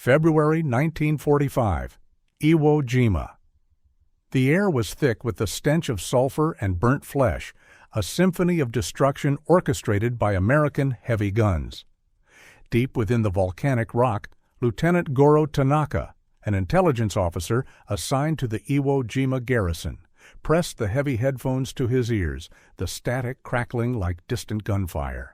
February 1945, Iwo Jima. The air was thick with the stench of sulfur and burnt flesh, a symphony of destruction orchestrated by American heavy guns. Deep within the volcanic rock, Lieutenant Goro Tanaka, an intelligence officer assigned to the Iwo Jima garrison, pressed the heavy headphones to his ears, the static crackling like distant gunfire.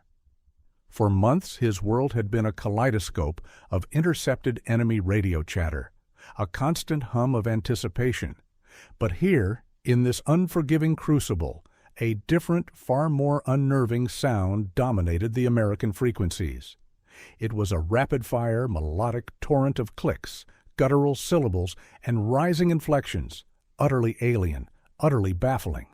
For months his world had been a kaleidoscope of intercepted enemy radio chatter, a constant hum of anticipation. But here, in this unforgiving crucible, a different, far more unnerving sound dominated the American frequencies. It was a rapid-fire, melodic torrent of clicks, guttural syllables, and rising inflections, utterly alien, utterly baffling.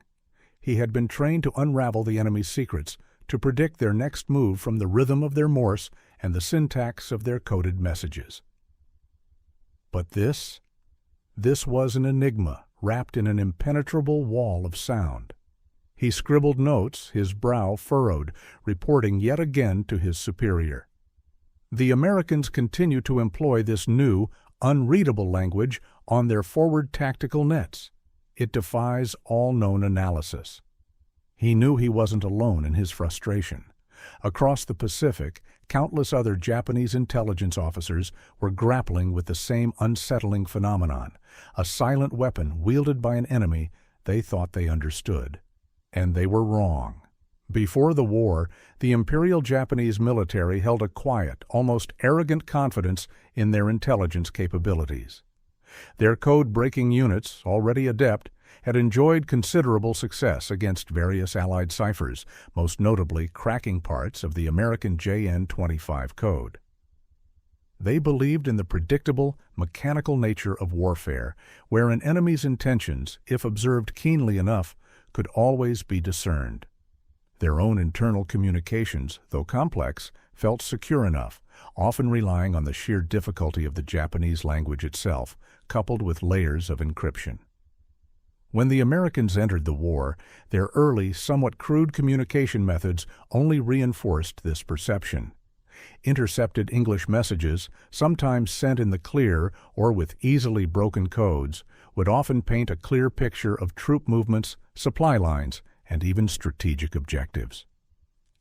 He had been trained to unravel the enemy's secrets, to predict their next move from the rhythm of their Morse and the syntax of their coded messages. But this was an enigma wrapped in an impenetrable wall of sound. He scribbled notes, his brow furrowed, reporting yet again to his superior. The Americans continue to employ this new, unreadable language on their forward tactical nets. It defies all known analysis. He knew he wasn't alone in his frustration. Across the Pacific, countless other Japanese intelligence officers were grappling with the same unsettling phenomenon, a silent weapon wielded by an enemy they thought they understood. And they were wrong. Before the war, the Imperial Japanese military held a quiet, almost arrogant confidence in their intelligence capabilities. Their code-breaking units, already adept, had enjoyed considerable success against various Allied ciphers, most notably cracking parts of the American JN-25 code. They believed in the predictable, mechanical nature of warfare, where an enemy's intentions, if observed keenly enough, could always be discerned. Their own internal communications, though complex, felt secure enough, often relying on the sheer difficulty of the Japanese language itself, coupled with layers of encryption. When the Americans entered the war, their early, somewhat crude communication methods only reinforced this perception. Intercepted English messages, sometimes sent in the clear or with easily broken codes, would often paint a clear picture of troop movements, supply lines, and even strategic objectives.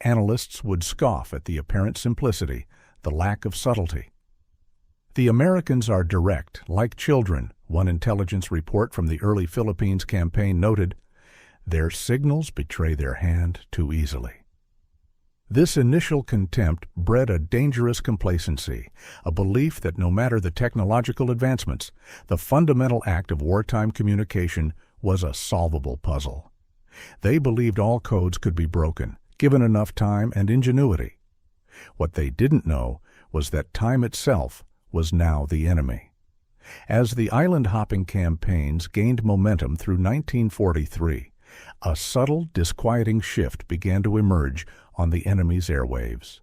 Analysts would scoff at the apparent simplicity, the lack of subtlety. The Americans are direct, like children, one intelligence report from the early Philippines campaign noted. Their signals betray their hand too easily. This initial contempt bred a dangerous complacency, a belief that no matter the technological advancements, the fundamental act of wartime communication was a solvable puzzle. They believed all codes could be broken, given enough time and ingenuity. What they didn't know was that time itself was now the enemy. As the island-hopping campaigns gained momentum through 1943, a subtle, disquieting shift began to emerge on the enemy's airwaves.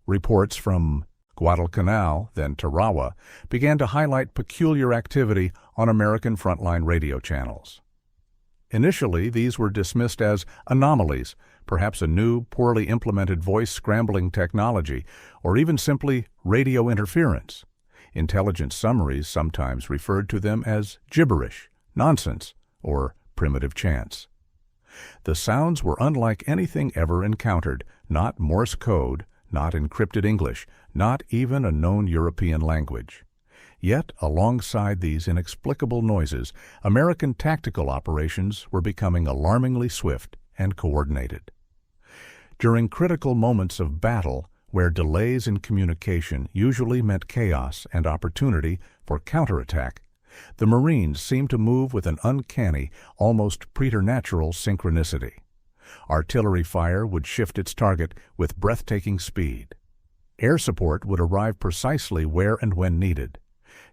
Reports from Guadalcanal, then Tarawa, began to highlight peculiar activity on American frontline radio channels. Initially, these were dismissed as anomalies, perhaps a new, poorly implemented voice scrambling technology, or even simply radio interference. Intelligence summaries sometimes referred to them as gibberish, nonsense, or primitive chants. The sounds were unlike anything ever encountered, not Morse code, not encrypted English, not even a known European language. Yet, alongside these inexplicable noises, American tactical operations were becoming alarmingly swift and coordinated. During critical moments of battle, where delays in communication usually meant chaos and opportunity for counterattack, the Marines seemed to move with an uncanny, almost preternatural synchronicity. Artillery fire would shift its target with breathtaking speed. Air support would arrive precisely where and when needed.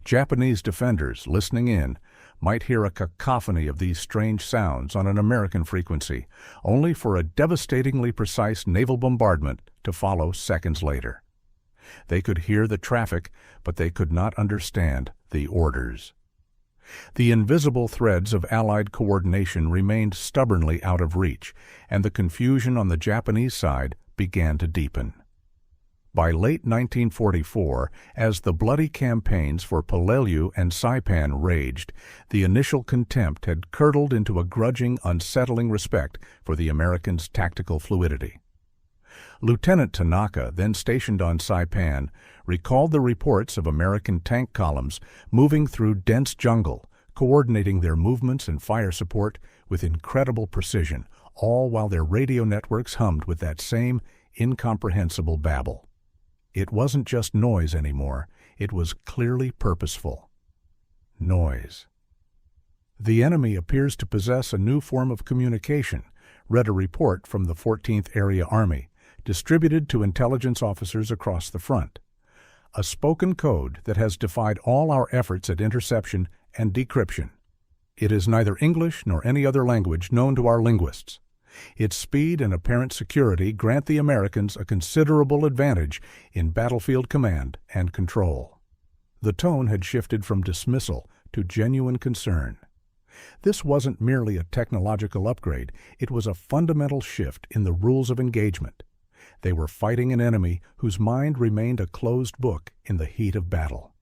Japanese defenders, listening in, might hear a cacophony of these strange sounds on an American frequency, only for a devastatingly precise naval bombardment to follow seconds later. They could hear the traffic, but they could not understand the orders. The invisible threads of Allied coordination remained stubbornly out of reach, and the confusion on the Japanese side began to deepen. By late 1944, as the bloody campaigns for Peleliu and Saipan raged, the initial contempt had curdled into a grudging, unsettling respect for the Americans' tactical fluidity. Lieutenant Tanaka, then stationed on Saipan, recalled the reports of American tank columns moving through dense jungle, coordinating their movements and fire support with incredible precision, all while their radio networks hummed with that same incomprehensible babble. It wasn't just noise anymore, it was clearly purposeful. Noise. The enemy appears to possess a new form of communication, read a report from the 14th Area Army, distributed to intelligence officers across the front. A spoken code that has defied all our efforts at interception and decryption. It is neither English nor any other language known to our linguists. Its speed and apparent security grant the Americans a considerable advantage in battlefield command and control. The tone had shifted from dismissal to genuine concern. This wasn't merely a technological upgrade, it was a fundamental shift in the rules of engagement. They were fighting an enemy whose mind remained a closed book in the heat of battle.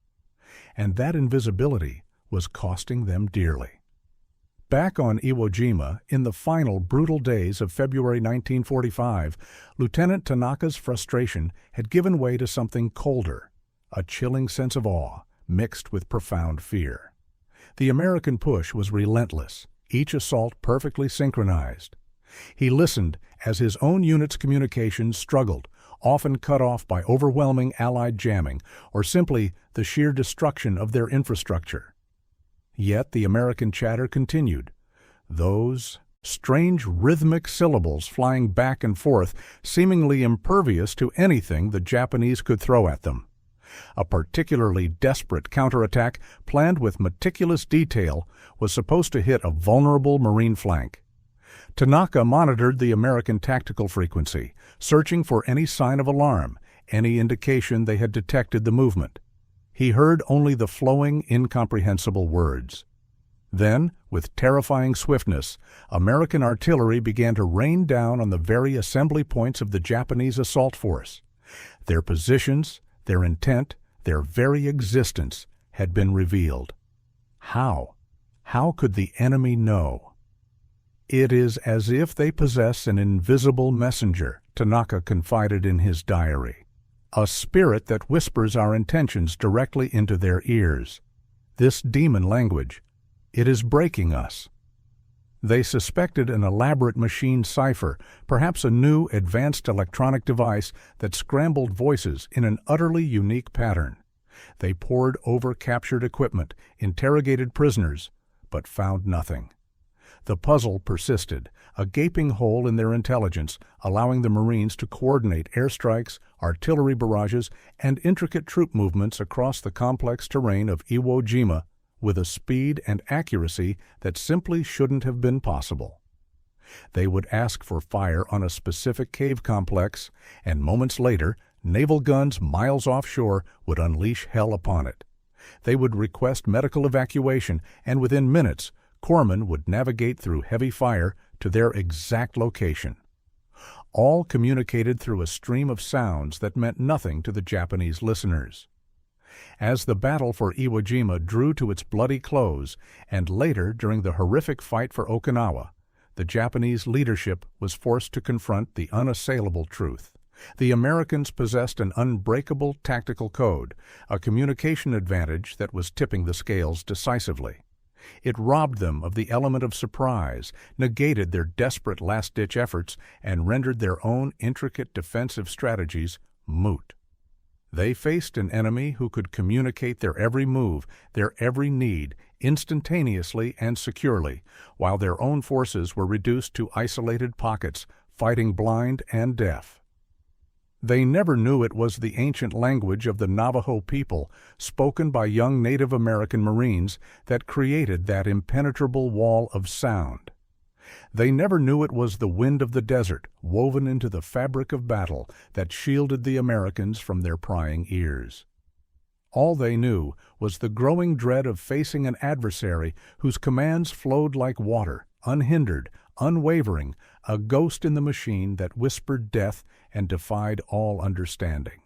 And that invisibility was costing them dearly. Back on Iwo Jima, in the final brutal days of February 1945, Lieutenant Tanaka's frustration had given way to something colder, a chilling sense of awe mixed with profound fear. The American push was relentless, each assault perfectly synchronized. He listened as his own unit's communications struggled, often cut off by overwhelming Allied jamming or simply the sheer destruction of their infrastructure. Yet the American chatter continued, those strange rhythmic syllables flying back and forth, seemingly impervious to anything the Japanese could throw at them. A particularly desperate counterattack, planned with meticulous detail, was supposed to hit a vulnerable Marine flank. Tanaka monitored the American tactical frequency, searching for any sign of alarm, any indication they had detected the movement. He heard only the flowing, incomprehensible words. Then, with terrifying swiftness, American artillery began to rain down on the very assembly points of the Japanese assault force. Their positions, their intent, their very existence had been revealed. How? How could the enemy know? It is as if they possess an invisible messenger, Tanaka confided in his diary. A spirit that whispers our intentions directly into their ears. This demon language, it is breaking us. They suspected an elaborate machine cipher, perhaps a new advanced electronic device that scrambled voices in an utterly unique pattern. They pored over captured equipment, interrogated prisoners, but found nothing. The puzzle persisted, a gaping hole in their intelligence, allowing the Marines to coordinate airstrikes, artillery barrages, and intricate troop movements across the complex terrain of Iwo Jima with a speed and accuracy that simply shouldn't have been possible. They would ask for fire on a specific cave complex, and moments later, naval guns miles offshore would unleash hell upon it. They would request medical evacuation, and within minutes, corpsmen would navigate through heavy fire to their exact location. All communicated through a stream of sounds that meant nothing to the Japanese listeners. As the battle for Iwo Jima drew to its bloody close, and later during the horrific fight for Okinawa, the Japanese leadership was forced to confront the unassailable truth. The Americans possessed an unbreakable tactical code, a communication advantage that was tipping the scales decisively. It robbed them of the element of surprise, negated their desperate last-ditch efforts, and rendered their own intricate defensive strategies moot. They faced an enemy who could communicate their every move, their every need, instantaneously and securely, while their own forces were reduced to isolated pockets, fighting blind and deaf. They never knew it was the ancient language of the Navajo people, spoken by young Native American Marines, that created that impenetrable wall of sound. They never knew it was the wind of the desert, woven into the fabric of battle, that shielded the Americans from their prying ears. All they knew was the growing dread of facing an adversary whose commands flowed like water, unhindered, unwavering, a ghost in the machine that whispered death and defied all understanding.